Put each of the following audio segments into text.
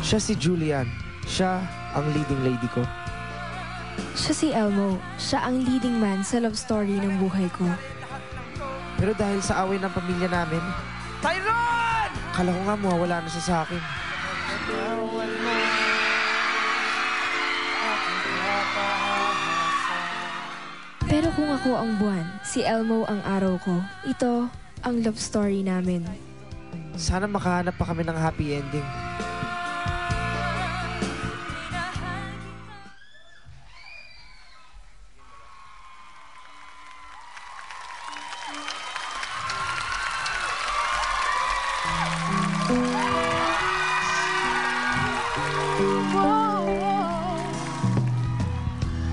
Siya si Julian. Siya ang leading lady ko. Siya si Elmo. Siya ang leading man sa love story ng buhay ko. Pero dahil sa away ng pamilya namin, Tyron! kala ko nga mawawala na siya sa akin. Pero kung ako ang buwan, si Elmo ang araw ko, ito ang love story namin. Sana makahanap pa kami ng happy ending.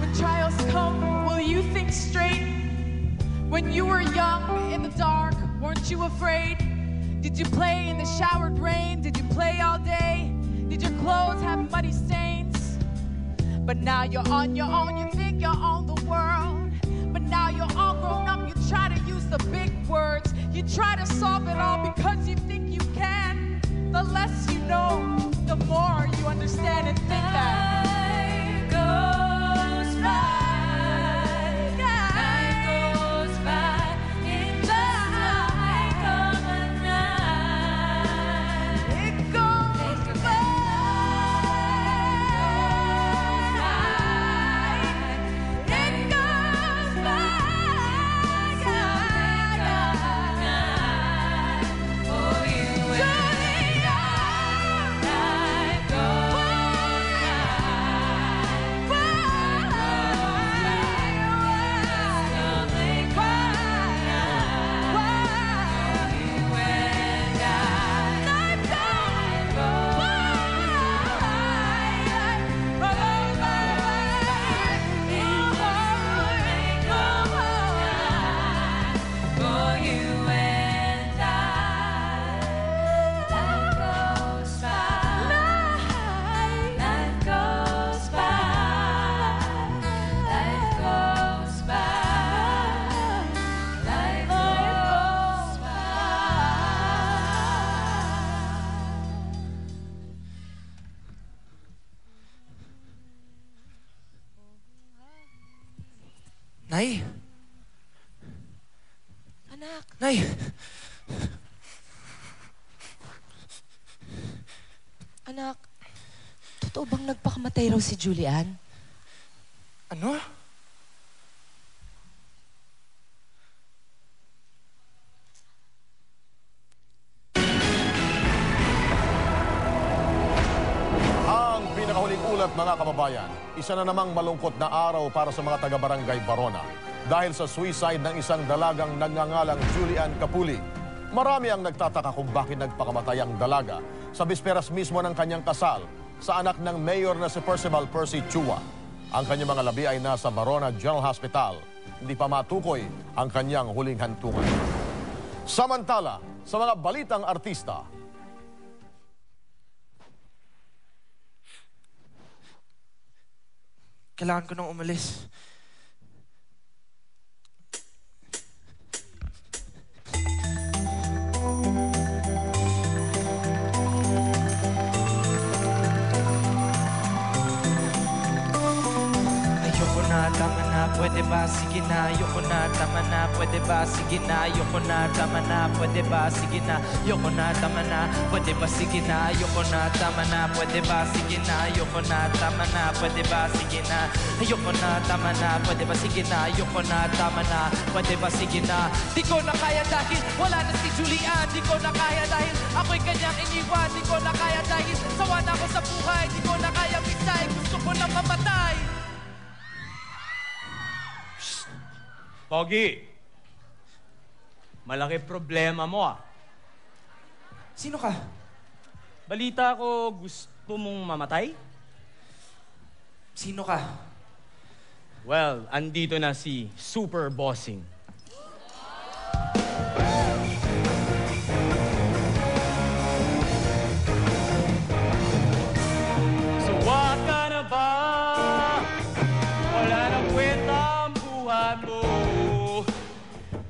When trials come, will you think straight? When you were young in the dark, weren't you afraid? Did you play in the showered rain? Did you play all day? Did your clothes have muddy stains? But now you're on your own, you think you own the world. But now you're all grown up, you try to use the big words. You try to solve it all because you think you can. The less you know, the more you understand and think that life goes by. Nay! Anak, Nay! anak, totoo bang nagpakamatay raw si Julian? Ano? Ang pinakahuling ulat, mga kababayan, isa na namang malungkot na araw para sa mga taga-barangay Barona dahil sa suicide ng isang dalagang nagngangalang Julian Capuli. Marami ang nagtataka kung bakit nagpakamatay ang dalaga sa bisperas mismo ng kanyang kasal sa anak ng mayor na si Percival Percy Chua. Ang kanyang mga labi ay nasa Barona General Hospital. Hindi pa matukoy ang kanyang huling hantungan. Samantala, sa mga balitang artista, Kailangan ko nang umalis. Ayoko na, tama na, pwede ba? Sige na, ayoko na, tama na, pwede ba? Sige na, ayoko na, tama na, pwede ba? Sige na, ayoko na, tama na, pwede ba? Sige na, ayoko na, tama na, pwede ba? Sige na, ayoko na, tama na, pwede ba? Sige na, ayoko na, tama na, pwede ba? Sige na, ayoko na, tama na, pwede ba? Sige na. Di ko na kaya dahil wala na si Julian. Di ko na kaya dahil ako'y kanyang iniwan. Di ko na kaya dahil sawa na ako sa buhay. Di ko na kaya pisay, gusto ko na mamatay. Pogi, malaki problema mo ah. Sino ka? Balita ko gusto mong mamatay? Sino ka? Well, andito na si Super Bossing. Sawa ka na ba? Wala nang kwenta ang buhay mo.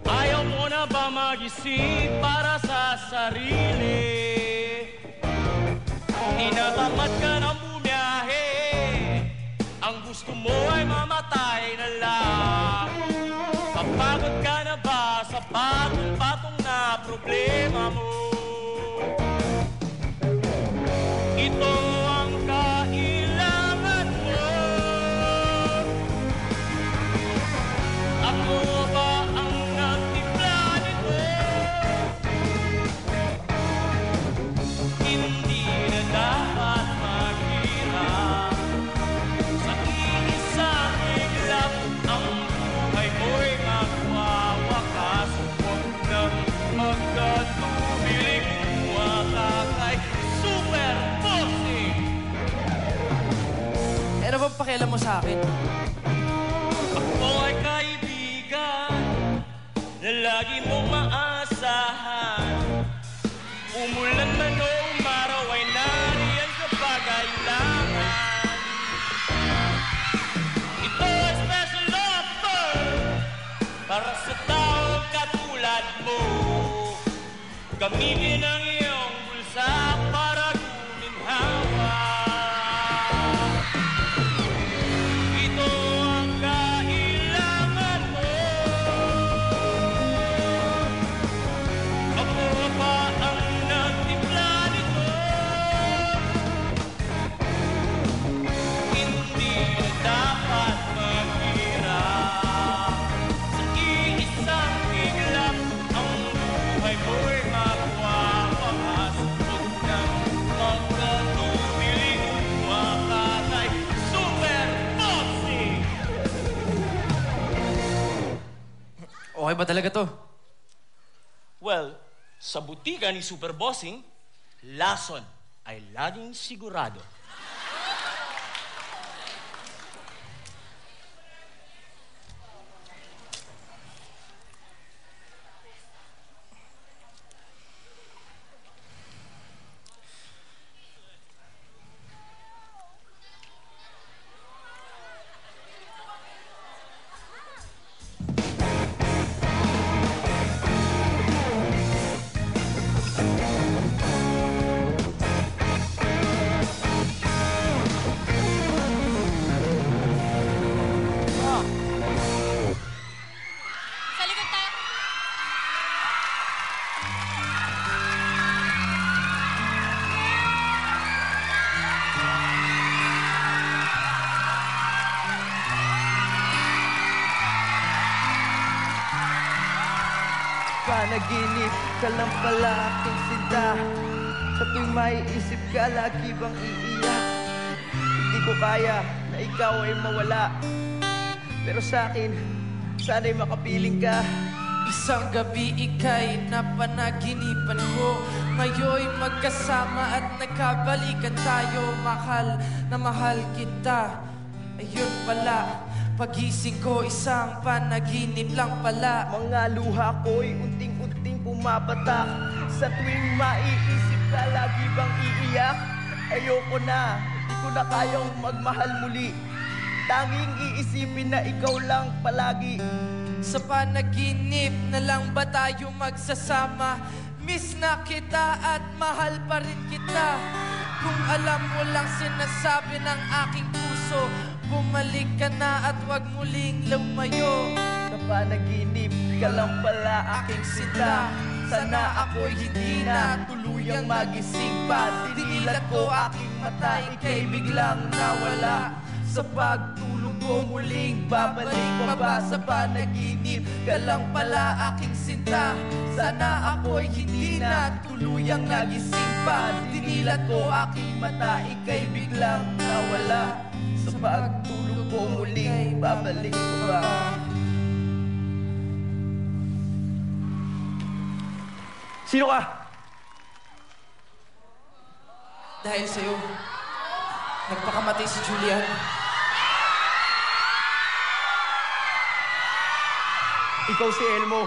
Ayaw mo na ba mag-isip para sa sarili? tamad ka ng bumiyahe. Ang gusto mo ay mamatay na lang. Papagod ka na ba sa patong-patong na problema mo? Ito ang kailangan mo. Ako ba ang nagtimpla nito? Hindi na dapat maghirap sa iisang iglap. Ang buhay mo'y magwawakas. Huwag nang magkatubiling kumaka kay Super Bossing. Ano bang pakialam mo sa akin? Ako ay kaibigan na lagi mong maasahan. Umulan man o umaraw ay nariyan kapag kailangan. Ito ay special offer para sa taong katulad mo. Gamitin ang iyong bulsa para guminhawa. Ito ang kailangan mo. Ako ba ang nagtimpla nito? Hindi na dapat maghirap sa iisang iglap. Ang buhay mo'y magwawakas. Huwag nang magkatubiling umakatay. Super Bossing! Okay ba talaga to? Well, sa butika ni Super Bossing, lason ay laging sigurado. Sa likod tayo. Panaginip ka lang pala aking sinta. Sa tuwing maiisip ka, lagi bang iiyak? Hindi ko kaya na ikaw ay mawala. Pero sa akin, sana'y makapiling ka. Isang gabi ika'y napanaginipan ko. Ngayon'y magkasama at nagkabalikan tayo. Mahal na mahal kita. Ayun pala, pagising ko isang panaginip lang pala. Mga luha ko'y unting-unting pumapatak. Sa tuwing maiisip ka, lagi bang iiyak? Ayoko na, di ko na kayang magmahal muli. Tanging iisipin na ikaw lang palagi. Sa panaginip na lang ba tayo magsasama? Miss na kita at mahal pa rin kita. Kung alam mo lang sinasabi ng aking puso, bumalik ka na at wag muling lumayo. Sa panaginip ka lang pala aking sinta. Sana ako'y hindi na tuluyang magising pa. Dinilat ko aking mata, ika'y biglang nawala. Sa pagtulog ko muling babalik pa ba sa panaginip ka lang pala aking sinta. Sana ako'y hindi na tuluyang nagising pa. Dinilat ko aking mata, ika'y biglang nawala. Sa pagtulog ko muling babalik pa ba. Sino ka? Dahil sa'yo, nagpakamatay si Julian. Ikaw si Elmo.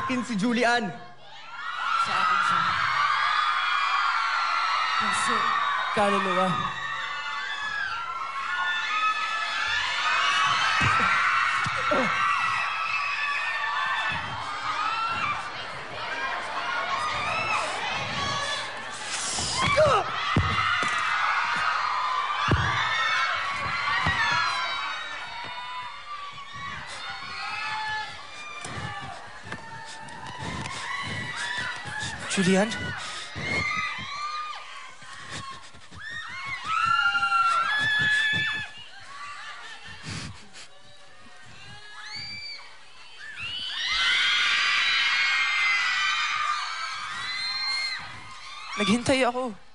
Akin si Julian. Sa akin siya. Puso, kaluluwa. Julian? Naghintay ako.